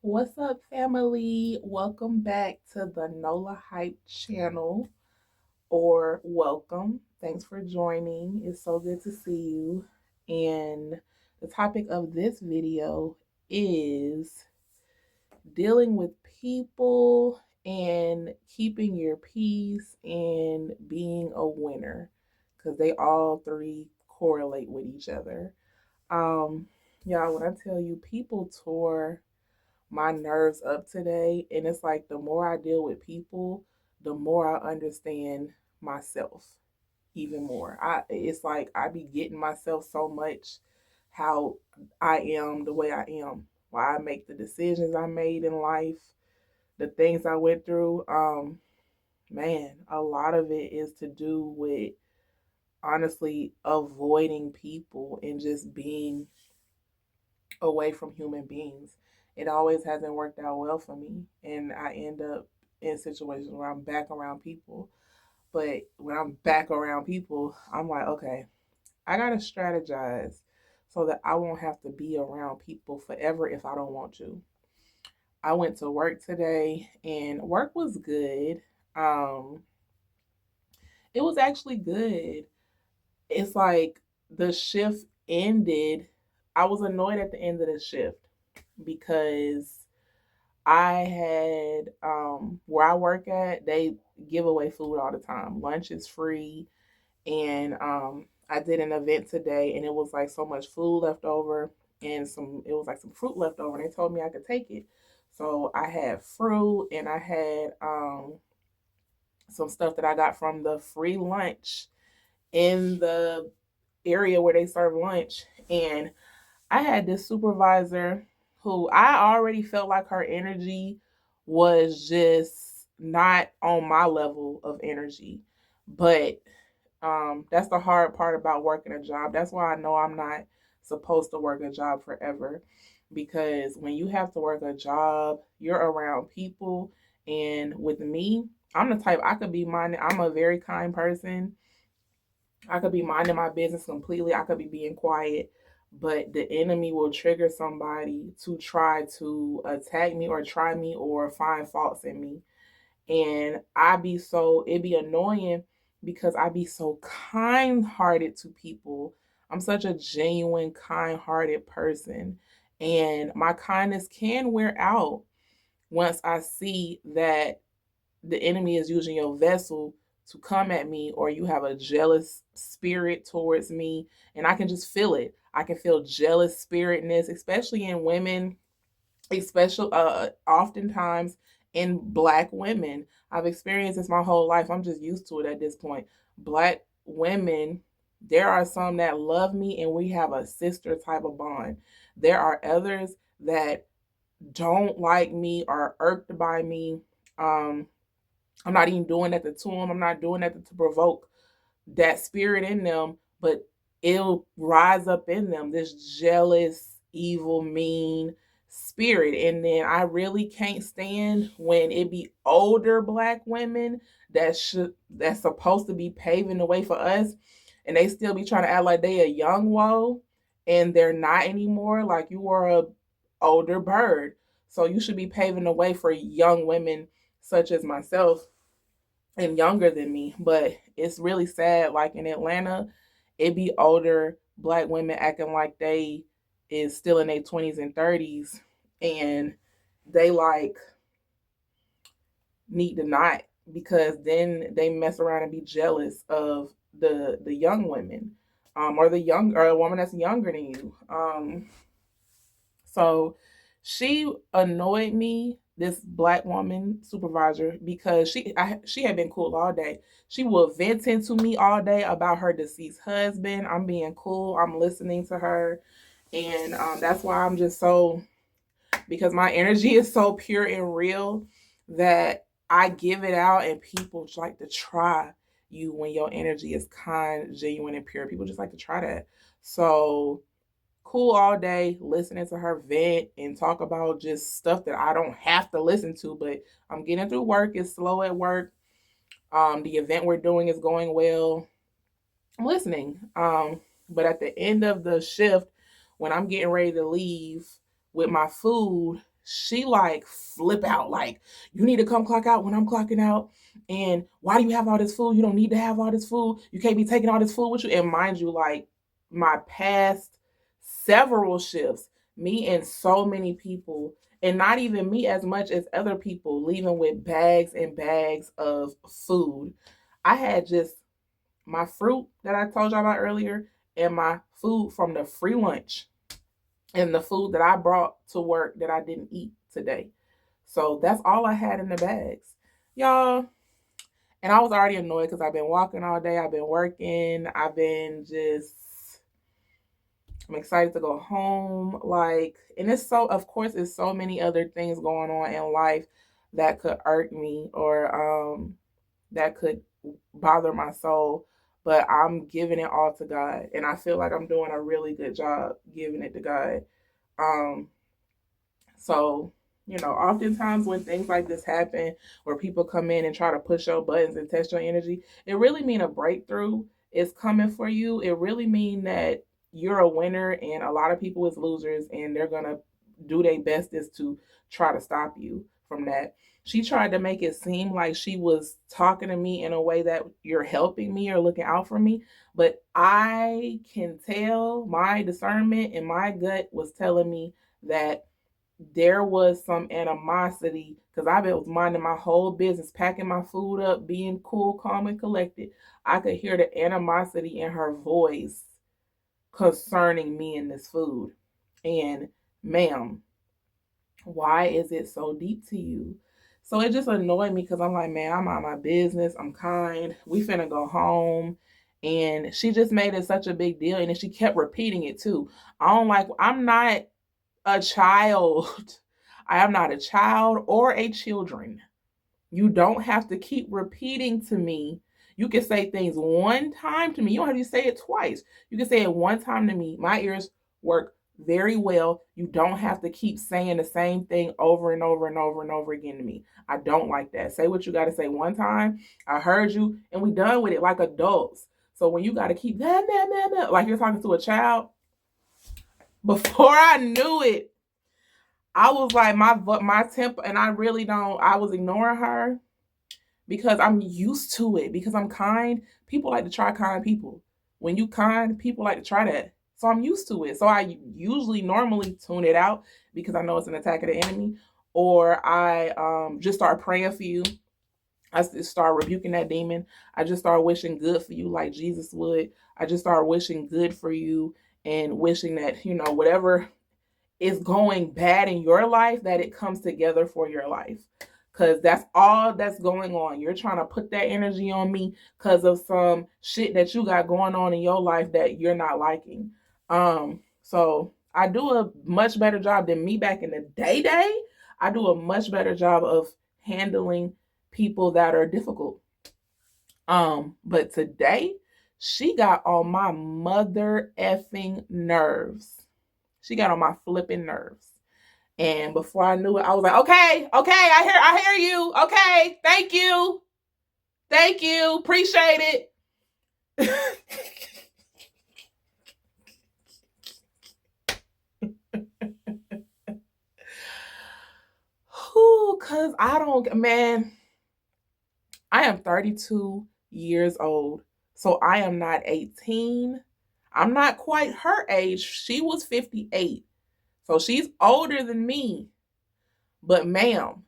What's up, family? Welcome back to the NOLA Hype channel, or welcome. Thanks for joining. It's so good to see you. And the topic of this video is dealing with people and keeping your peace and being a winner, because they all three correlate with each other. Um, y'all, when I tell you, people tore my nerves up today, and it's like the more I deal with people, the more I understand myself even more. It's like I be getting myself so much, how I am the way I am, why I make the decisions I made in life, the things I went through. Man, a lot of it is to do with honestly avoiding people and just being away from human beings. It always hasn't worked out well for me, and I end up in situations where I'm back around people. But when I'm back around people, I'm like, okay, I gotta strategize so that I won't have to be around people forever if I don't want to. I went to work today, and work was good. Um, it was actually good. It's like the shift ended. I was annoyed at the end of the shift because I had where I work at, they give away food all the time. Lunch is free, and I did an event today, and it was like so much food left over, and it was like some fruit left over, and they told me I could take it. So I had fruit, and I had some stuff that I got from the free lunch in the area where they serve lunch. And I had this supervisor who I already felt like her energy was just not on my level of energy. But that's the hard part about working a job. That's why I know I'm not supposed to work a job forever. Because when you have to work a job, you're around people. And with me, I'm the type, I could be minding, I'm a very kind person. I could be minding my business completely. I could be being quiet, but the enemy will trigger somebody to try to attack me or try me or find faults in me. And it'd be annoying because I be so kind hearted to people. I'm such a genuine, kind hearted person. And my kindness can wear out once I see that the enemy is using your vessel to come at me, or you have a jealous spirit towards me, and I can just feel it. I can feel jealous spiritness, especially in women, especially oftentimes in black women. I've experienced this my whole life. I'm just used to it at this point. Black women, there are some that love me and we have a sister type of bond. There are others that don't like me or irked by me. um I'm not even doing that to them. I'm not doing that to provoke that spirit in them, but it'll rise up in them, this jealous, evil, mean spirit. And then I really can't stand when it be older black women that's supposed to be paving the way for us, and they still be trying to act like they a young woe, and they're not anymore. Like, you are a older bird, so you should be paving the way for young women such as myself and younger than me. But it's really sad. Like in Atlanta, it be older black women acting like they is still in their 20s and 30s, and they like need to not, because then they mess around and be jealous of the young women, or a woman that's younger than you. So she annoyed me, this black woman supervisor, because she had been cool all day. She was venting to me all day about her deceased husband. I'm being cool. I'm listening to her, and that's why I'm just so, because my energy is so pure and real that I give it out, and people just like to try you when your energy is kind, genuine, and pure. People just like to try that. So cool all day listening to her vent and talk about just stuff that I don't have to listen to, but I'm getting through work. It's slow at work. The event we're doing is going well. I'm listening. But at the end of the shift, when I'm getting ready to leave with my food, she like flip out, like, you need to come clock out when I'm clocking out. And why do you have all this food? You don't need to have all this food. You can't be taking all this food with you. And mind you, like, my past several shifts, me and so many people, and not even me as much as other people, leaving with bags and bags of food. I had just my fruit that I told y'all about earlier and my food from the free lunch and the food that I brought to work that I didn't eat today. So that's all I had in the bags. Y'all, and I was already annoyed because I've been walking all day. I've been working. I'm excited to go home. Like, and it's so, of course, it's so many other things going on in life that could irk me or that could bother my soul. But I'm giving it all to God. And I feel like I'm doing a really good job giving it to God. Um, so, oftentimes when things like this happen, where people come in and try to push your buttons and test your energy, it really mean a breakthrough is coming for you. It really mean that you're a winner and a lot of people is losers, and they're gonna do their best is to try to stop you from that. She tried to make it seem like she was talking to me in a way that you're helping me or looking out for me, but I can tell my discernment and my gut was telling me that there was some animosity because I was minding my whole business, packing my food up, being cool, calm, and collected. I could hear the animosity in her voice concerning me and this food. And, ma'am, why is it so deep to you? So it just annoyed me because I'm like, man, I'm on my business. I'm kind. We finna go home. And she just made it such a big deal. And then she kept repeating it too. I'm not a child. I am not a child or a children. You don't have to keep repeating to me. You can say things one time to me. You don't have to say it twice. You can say it one time to me. My ears work very well. You don't have to keep saying the same thing over and over and over and over again to me. I don't like that. Say what you got to say one time. I heard you, and we done with it like adults. So when you got to keep like you're talking to a child, before I knew it, I was like my temper, and I really don't. I was ignoring her because I'm used to it. Because I'm kind. People like to try kind people. When you kind, people like to try that. So I'm used to it. So I usually normally tune it out because I know it's an attack of the enemy, or I just start praying for you. I just start rebuking that demon. I just start wishing good for you like Jesus would. I just start wishing good for you and wishing that whatever is going bad in your life, that it comes together for your life. Because that's all that's going on. You're trying to put that energy on me because of some shit that you got going on in your life that you're not liking. So I do a much better job than me back in the day. I do a much better job of handling people that are difficult. But today, she got on my mother effing nerves. She got on my flipping nerves. And before I knew it, I was like, okay, I hear you. Okay, thank you. Thank you. Appreciate it. Cause I am 32 years old. So I am not 18. I'm not quite her age. She was 58. So she's older than me. But ma'am,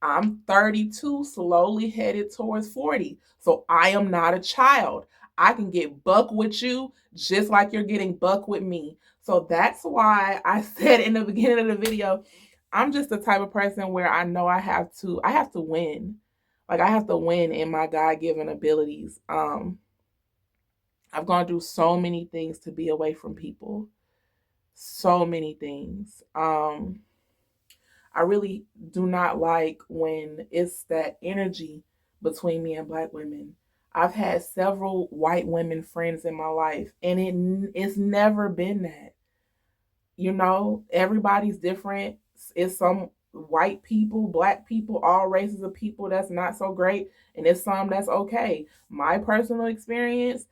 I'm 32, slowly headed towards 40. So I am not a child. I can get buck with you just like you're getting buck with me. So that's why I said in the beginning of the video, I'm just the type of person where I know I have to win. Like I have to win in my God-given abilities. I've gone through so many things to be away from people. So many things. I really do not like when it's that energy between me and Black women. I've had several white women friends in my life, and it's never been that. Everybody's different. It's some white people, Black people, all races of people that's not so great, and it's some that's okay. My personal experience,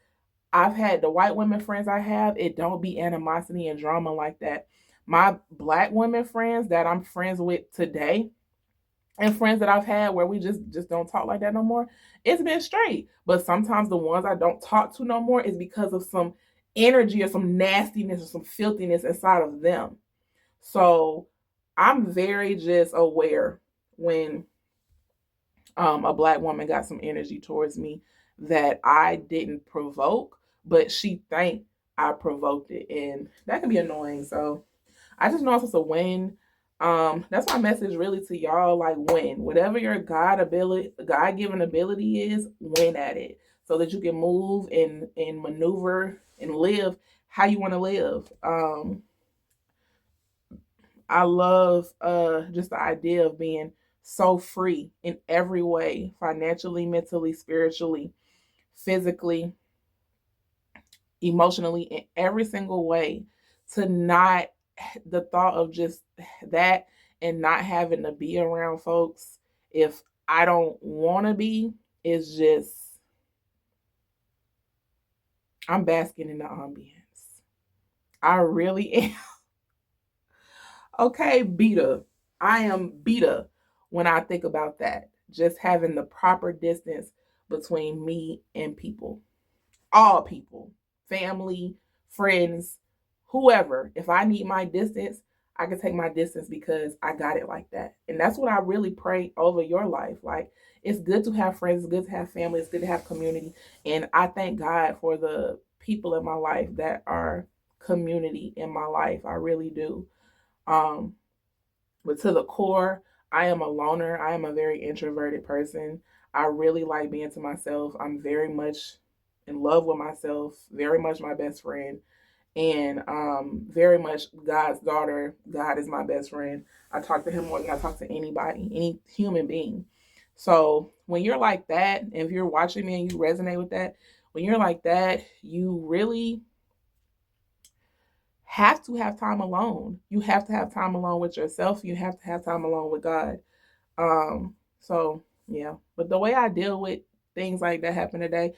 I've had the white women friends I have, it don't be animosity and drama like that. My Black women friends that I'm friends with today, and friends that I've had where we just don't talk like that no more, it's been straight. But sometimes the ones I don't talk to no more is because of some energy or some nastiness or some filthiness inside of them. So I'm very just aware when a Black woman got some energy towards me that I didn't provoke, but she think I provoked it, and that can be annoying. So I just know it's just a win. That's my message really to y'all. Like, win whatever your God given ability is, win at it, so that you can move and maneuver and live how you want to live. I love just the idea of being so free in every way, financially, mentally, spiritually, physically, emotionally, in every single way, to not the thought of just that and not having to be around folks if I don't want to be is just, I'm basking in the ambience. I really am. Okay, beta. I am beta when I think about that. Just having the proper distance between me and people, all people, family, friends, whoever. If I need my distance, I can take my distance because I got it like that. And that's what I really pray over your life. Like, it's good to have friends, it's good to have family, it's good to have community. And I thank God for the people in my life that are community in my life. I really do. Um, but to the core, I am a loner. I am a very introverted person. I really like being to myself. I'm very much in love with myself, very much my best friend, and very much God's daughter. God is my best friend. I talk to him more than I talk to anybody, any human being. So when you're like that, and if you're watching me and you resonate with that, when you're like that, you really have to have time alone. You have to have time alone with yourself. You have to have time alone with God. So yeah. But the way I deal with things like that happened today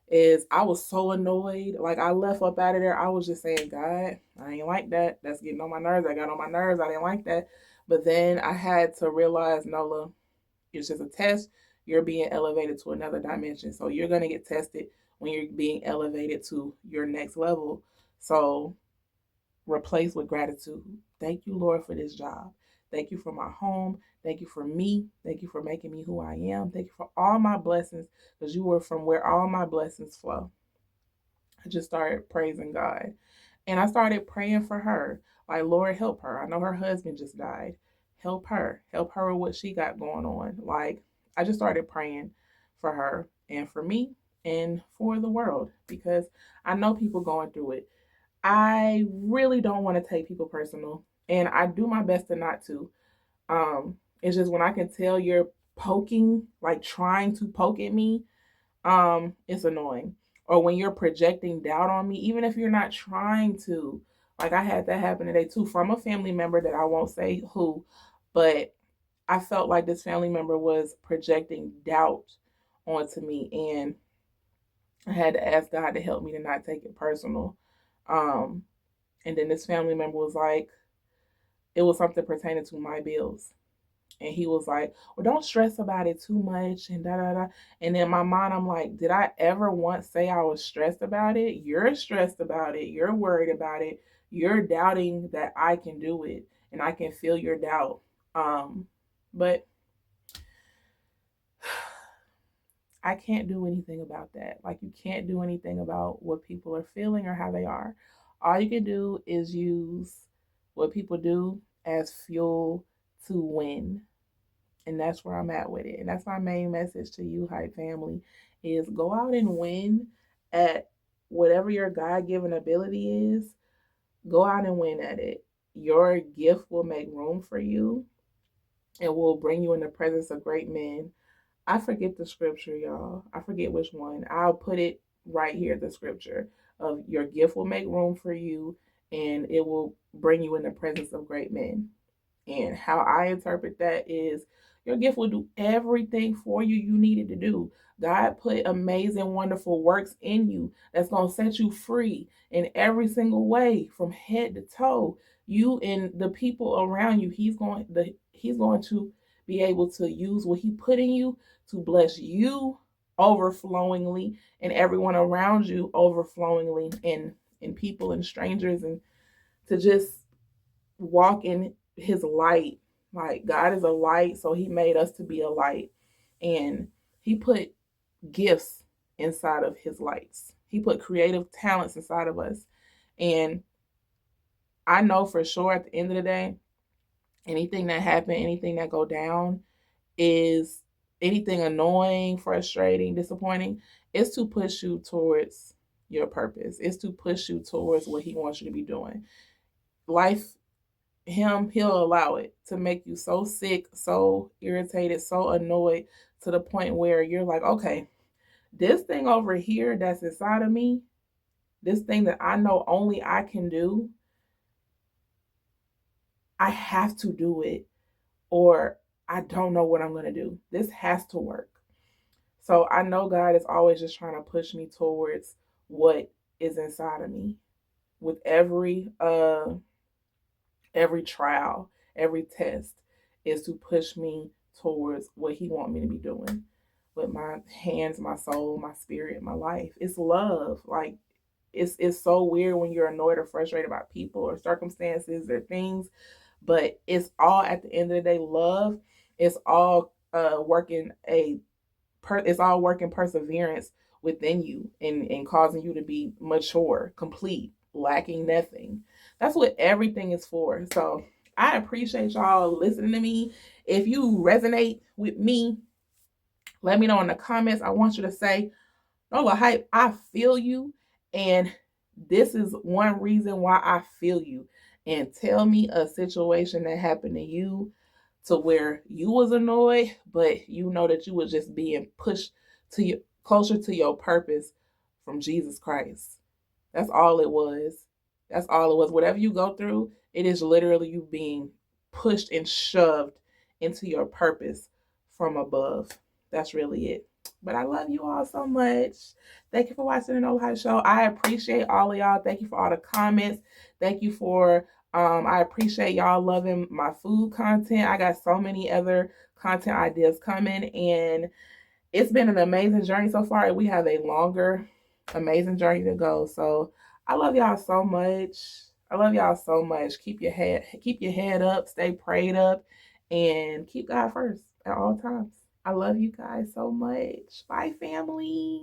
is I was so annoyed. Like, I left up out of there. I was just saying, God, I ain't like that. That's getting on my nerves. I got on my nerves. I didn't like that. But then I had to realize, Nola, it's just a test. You're being elevated to another dimension. So you're gonna get tested when you're being elevated to your next level. So replace with gratitude. Thank you, Lord, for this job. Thank you for my home. Thank you for me. Thank you for making me who I am. Thank you for all my blessings, because you were from where all my blessings flow. I just started praising God. And I started praying for her. Like, Lord, help her. I know her husband just died. Help her. Help her with what she got going on. Like, I just started praying for her and for me and for the world, because I know people going through it. I really don't want to take people personal, and I do my best to not to. It's just when I can tell you're poking, like trying to poke at me, it's annoying. Or when you're projecting doubt on me, even if you're not trying to. Like, I had that happen today too from a family member that I won't say who, but I felt like this family member was projecting doubt onto me, and I had to ask God to help me to not take it personal. Um, And then this family member was like, it was something pertaining to my bills. And he was like, well, don't stress about it too much and da da da. And in my mind, I'm like, did I ever once say I was stressed about it? You're stressed about it. You're worried about it. You're doubting that I can do it. And I can feel your doubt. But I can't do anything about that. Like, you can't do anything about what people are feeling or how they are. All you can do is use what people do as fuel to win. And that's where I'm at with it. And that's my main message to you, Hype family, is go out and win at whatever your God-given ability is. Go out and win at it. Your gift will make room for you and will bring you in the presence of great men. I forget the scripture, y'all. I forget which one. I'll put it right here, the scripture of your gift will make room for you and it will bring you in the presence of great men. And how I interpret that is your gift will do everything for you you needed to do. God put amazing, wonderful works in you that's going to set you free in every single way from head to toe. you and the people around you, he's going to be able to use what he put in you to bless you overflowingly and everyone around you overflowingly, and people and strangers, and to just walk in his light. Like, God is a light, so he made us to be a light. And he put gifts inside of his lights. He put creative talents inside of us. And I know for sure at the end of the day, anything that happen, anything that go down is anything annoying, frustrating, disappointing, is to push you towards your purpose. It's to push you towards what he wants you to be doing. Life, he'll allow it to make you so sick, so irritated, so annoyed, to the point where you're like, okay, this thing over here that's inside of me, this thing that I know only I can do, I have to do it, or I don't know what I'm going to do. This has to work. So I know God is always just trying to push me towards what is inside of me. With every trial, every test is to push me towards what he wants me to be doing with my hands, my soul, my spirit, my life. It's love. Like, it's so weird when you're annoyed or frustrated about people or circumstances or things, but it's all, at the end of the day, love. It's all it's all working perseverance within you, and causing you to be mature, complete, lacking nothing. That's what everything is for. So I appreciate y'all listening to me. If you resonate with me, let me know in the comments. I want you to say, Nola Hype, I feel you. And this is one reason why I feel you. And tell me a situation that happened to you to where you was annoyed, but you know that you was just being pushed to your closer to your purpose from Jesus Christ. That's all it was. That's all it was. Whatever you go through, it is literally you being pushed and shoved into your purpose from above. That's really it. But I love you all so much. Thank you for watching the Know How Show. I appreciate all of y'all. Thank you for all the comments. Thank you for I appreciate y'all loving my food content. I got so many other content ideas coming, and it's been an amazing journey so far, and we have a longer, amazing journey to go. So I love y'all so much. I love y'all so much. Keep your head up, stay prayed up, and keep God first at all times. I love you guys so much. Bye, family.